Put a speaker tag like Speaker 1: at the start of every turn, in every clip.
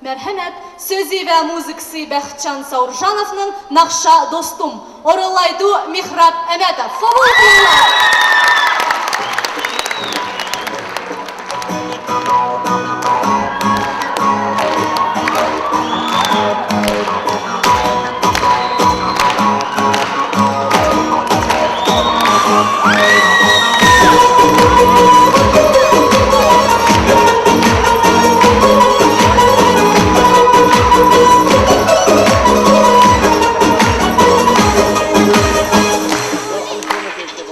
Speaker 1: Merhamet, sözü ve müziksi Bextcan Saurjanov'nın Nakşa Dostum. Oralaydu Mihrab Emedov. Kabul kılınlar.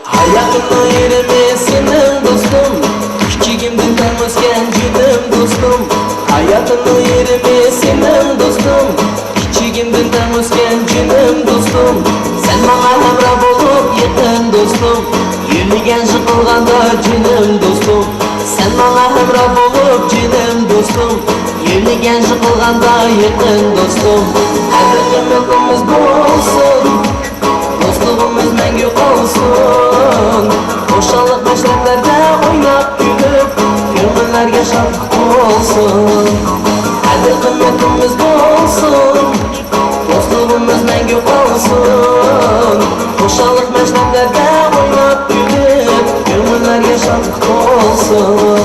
Speaker 2: Hayatımda yerimi senin dostum, küçüğümden özgen canım dostum. Hayatımda yerimi senin dostum, küçüğümden özgen canım dostum. Sen bana hamra olup yakın dostum, yürüyen kılganda canım dostum. Sen bana hamra olup canım dostum, yürüyen kılganda yakın dostum. Her ömrümüz olsun, dostluğumuz mengü olsun. Boşanlık meşreplerde oynap gülüp gönüller yaşadık olsun. Hadi kıymetimiz olsun, dostluğumuz mengü olsun. Boşanlık meşreplerde oynap gülüp gönüller yaşadık olsun.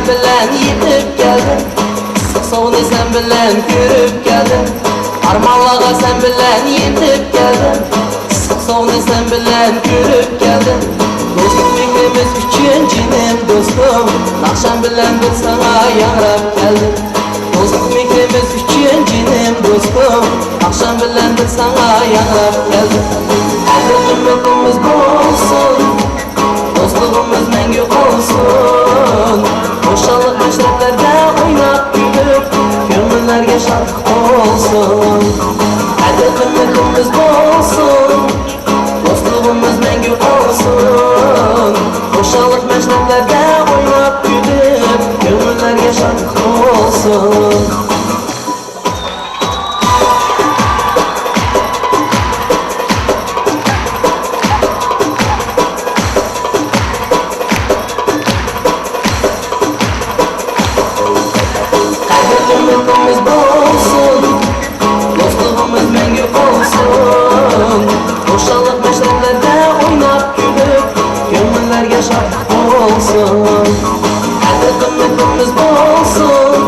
Speaker 2: Bilen yetip geldin, sıksağını sen bilen görüp geldin. Armanlağa sen bilen yetip geldin, sıksağını sen bilen görüp geldin. Dostum mehrimiz üçün cinim dostum, Nakşan bilen bir sana yanrap geldin. Dostum mehrimiz üçün cinim dostum, Nakşan bilen bir sana yanrap geldin. Her ümmetimiz olsun, dostluğumuz mengü olsun. Boşanlık meşreplerde oynap gülüp gönüller yaşadık olsun. Hadi kıymetimiz olsun, dostluğumuz mengü olsun. Boşanlık meşreplerde oynap gülüp gönüller yaşadık olsun. Kıymetimiz olsun, dostluğumuz mengü olsun. Boşanlık meşreplerde oynap gülüp gönüller yaşadık olsun. Hadi kıymetimiz olsun,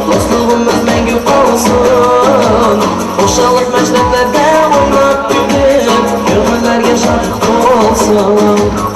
Speaker 2: dostluğumuz mengü olsun. Boşanlık meşreplerde oynap gülüp gönüller yaşadık olsun.